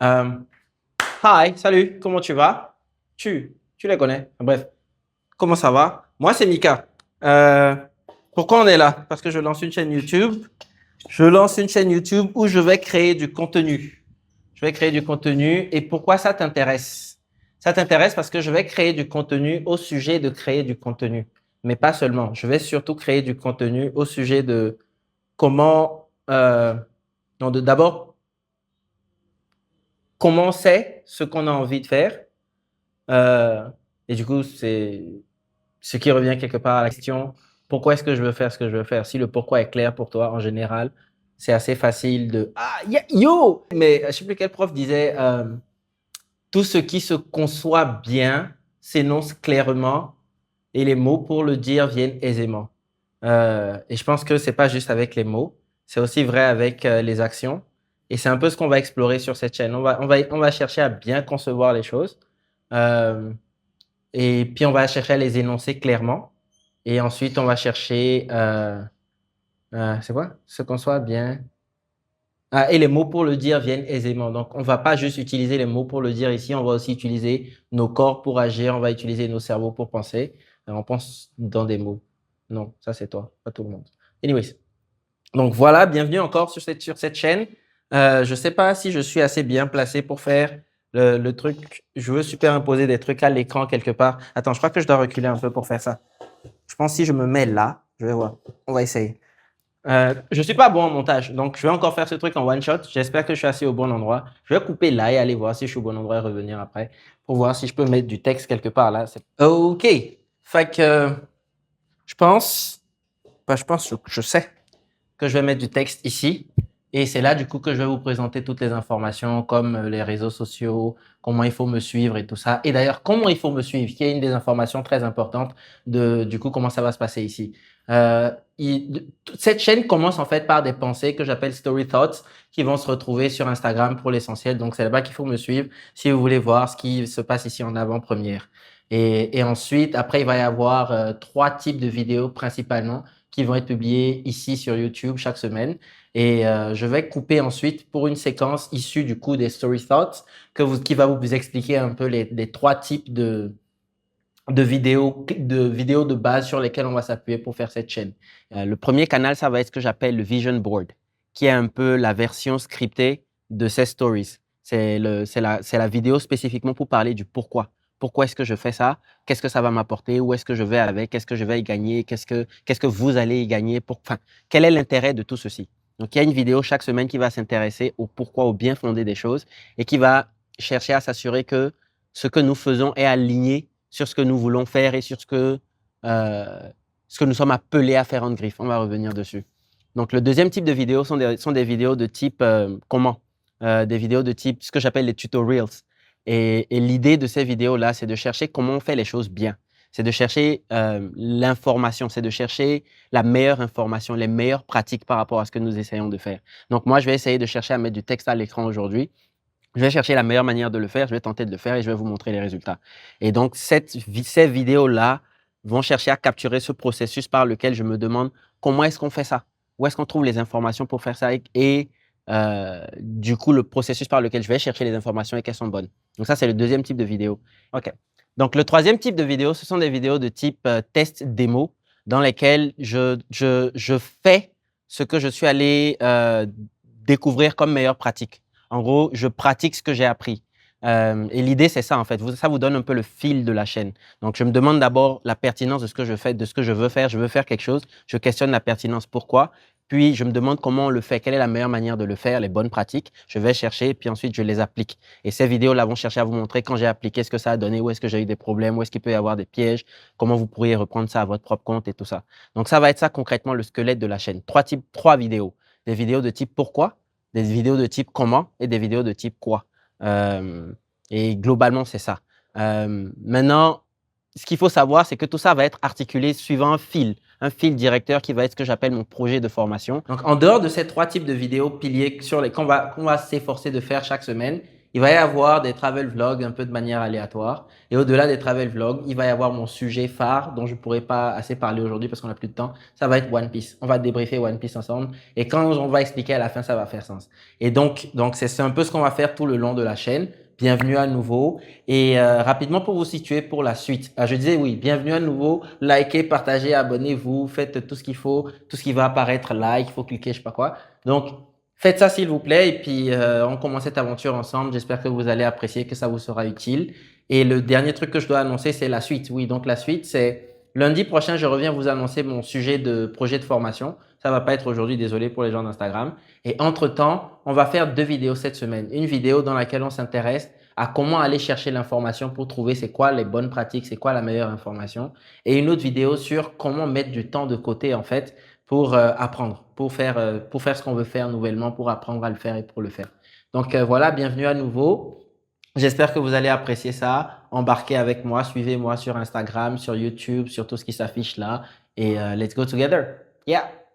Euh, Hi, salut, comment tu vas? Tu les connais. Bref, comment ça va? Moi, c'est Mika. Euh, Pourquoi on est là? Parce que je lance une chaîne YouTube. Je lance une chaîne YouTube où je vais créer du contenu. Je vais créer du contenu. Et pourquoi ça t'intéresse? Ça t'intéresse parce que je vais créer du contenu au sujet de créer du contenu. Mais pas seulement. Je vais surtout créer du contenu au sujet de comment, non, d'abord, comment c'est ce qu'on a envie de faire. Euh, et du coup, c'est ce qui revient quelque part à la question, pourquoi est-ce que je veux faire ce que je veux faire? Si le pourquoi est clair pour toi, en général, c'est assez facile de ah, yo! Mais je sais plus quel prof disait, tout ce qui se conçoit bien s'énonce clairement et les mots pour le dire viennent aisément. Et je pense que c'est pas juste avec les mots, c'est aussi vrai avec les actions. Et c'est un peu ce qu'on va explorer sur cette chaîne. On va chercher à bien concevoir les choses. Euh, et puis, on va chercher à les énoncer clairement. Et ensuite, on va chercher, c'est quoi? Ce qu'on soit bien. Ah, et les mots pour le dire viennent aisément. Donc, on va pas juste utiliser les mots pour le dire ici, on va aussi utiliser nos corps pour agir, on va utiliser nos cerveaux pour penser. On pense dans des mots. Non, ça c'est toi, pas tout le monde. Anyways. Donc voilà, bienvenue encore sur cette chaîne. Je sais pas si je suis assez bien placé pour faire le truc. Je veux superimposer des trucs à l'écran quelque part. Attends, je crois que je dois reculer un peu pour faire ça. Je pense que si je me mets là, je vais voir. On va essayer. Je suis pas bon en montage, donc je vais encore faire ce truc en one shot. J'espère que je suis assis au bon endroit. Je vais couper là et aller voir si je suis au bon endroit et revenir après pour voir si je peux mettre du texte quelque part là. OK. Fait que je pense, je sais que je vais mettre du texte ici. Et c'est là, du coup, que je vais vous présenter toutes les informations comme les réseaux sociaux, comment il faut me suivre et tout ça. Et d'ailleurs, comment il faut me suivre, qui est une des informations très importantes de, du coup, comment ça va se passer ici. Euh, cette chaîne commence en fait par des pensées que j'appelle story thoughts qui vont se retrouver sur Instagram pour l'essentiel. Donc, c'est là-bas qu'il faut me suivre si vous voulez voir ce qui se passe ici en avant-première. Et ensuite, après, il va y avoir trois types de vidéos principalement qui vont être publiés ici sur YouTube chaque semaine. Et je vais couper ensuite pour une séquence issue du coup des Story Thoughts qui va vous expliquer un peu les trois types de vidéos de base sur lesquelles on va s'appuyer pour faire cette chaîne. Le premier canal, ça va être ce que j'appelle le Vision Board, qui est un peu la version scriptée de ces stories. C'est la vidéo spécifiquement pour parler du pourquoi. Pourquoi est-ce que je fais ça? Qu'est-ce que ça va m'apporter? Où est-ce que je vais avec? Qu'est-ce que je vais y gagner? Qu'est-ce que vous allez y gagner? Enfin, quel est l'intérêt de tout ceci? Donc, il y a une vidéo chaque semaine qui va s'intéresser au pourquoi, au bien fondé des choses et qui va chercher à s'assurer que ce que nous faisons est aligné sur ce que nous voulons faire et sur ce que nous sommes appelés à faire en griffe. On va revenir dessus. Donc, le deuxième type de vidéos sont des vidéos de type comment? Des vidéos de type ce que j'appelle les tutorials. Et l'idée de ces vidéos-là, c'est de chercher comment on fait les choses bien. C'est de chercher l'information, c'est de chercher la meilleure information, les meilleures pratiques par rapport à ce que nous essayons de faire. Donc, moi, je vais essayer de chercher à mettre du texte à l'écran aujourd'hui. Je vais chercher la meilleure manière de le faire, je vais tenter de le faire et je vais vous montrer les résultats. Et donc, ces vidéos-là vont chercher à capturer ce processus par lequel je me demande comment est-ce qu'on fait ça? Où est-ce qu'on trouve les informations pour faire ça? Et du coup, le processus par lequel je vais chercher les informations et qu'elles sont bonnes. Donc, ça, c'est le deuxième type de vidéo. OK. Donc, le troisième type de vidéo, ce sont des vidéos de type test démo dans lesquelles je fais ce que je suis allé découvrir comme meilleure pratique. En gros, je pratique ce que j'ai appris. Et l'idée, c'est ça, en fait. Ça vous donne un peu le fil de la chaîne. Donc, je me demande d'abord la pertinence de ce que je fais, de ce que je veux faire. Je veux faire quelque chose. Je questionne la pertinence. Pourquoi? Puis, je me demande comment on le fait. Quelle est la meilleure manière de le faire, les bonnes pratiques. Je vais chercher, puis ensuite, je les applique. Et ces vidéos-là vont chercher à vous montrer quand j'ai appliqué ce que ça a donné, où est-ce que j'ai eu des problèmes, où est-ce qu'il peut y avoir des pièges, comment vous pourriez reprendre ça à votre propre compte et tout ça. Donc, ça va être ça concrètement le squelette de la chaîne. Trois vidéos. Des vidéos de type pourquoi, des vidéos de type comment et des vidéos de type quoi. Euh, et globalement, c'est ça. Maintenant, ce qu'il faut savoir, c'est que tout ça va être articulé suivant un fil directeur qui va être ce que j'appelle mon projet de formation. Donc, en dehors de ces trois types de vidéos piliers qu'on va s'efforcer de faire chaque semaine, Il va y avoir des travel vlogs un peu de manière aléatoire. Et au-delà des travel vlogs, il va y avoir mon sujet phare dont je ne pourrais pas assez parler aujourd'hui parce qu'on n'a plus de temps. Ça va être One Piece. On va débriefer One Piece ensemble. Et quand on va expliquer à la fin, ça va faire sens. Et donc c'est un peu ce qu'on va faire tout le long de la chaîne. Bienvenue à nouveau. Et rapidement pour vous situer pour la suite. Je disais oui, bienvenue à nouveau. Likez, partagez, abonnez-vous, faites tout ce qu'il faut, tout ce qui va apparaître, like, il faut cliquer, je sais pas quoi. Donc, faites ça s'il vous plaît et puis on commence cette aventure ensemble. J'espère que vous allez apprécier, que ça vous sera utile. Et le dernier truc que je dois annoncer, c'est la suite. Oui, donc la suite, c'est lundi prochain, je reviens vous annoncer mon sujet de projet de formation. Ça va pas être aujourd'hui, désolé pour les gens d'Instagram. Et entre-temps, on va faire 2 vidéos cette semaine. Une vidéo dans laquelle on s'intéresse à comment aller chercher l'information pour trouver c'est quoi les bonnes pratiques, c'est quoi la meilleure information. Et une autre vidéo sur comment mettre du temps de côté en fait pour apprendre, pour faire ce qu'on veut faire nouvellement, pour apprendre à le faire et pour le faire. Donc voilà, bienvenue à nouveau. J'espère que vous allez apprécier ça. Embarquez avec moi, suivez-moi sur Instagram, sur YouTube, sur tout ce qui s'affiche là. Et let's go together. Yeah!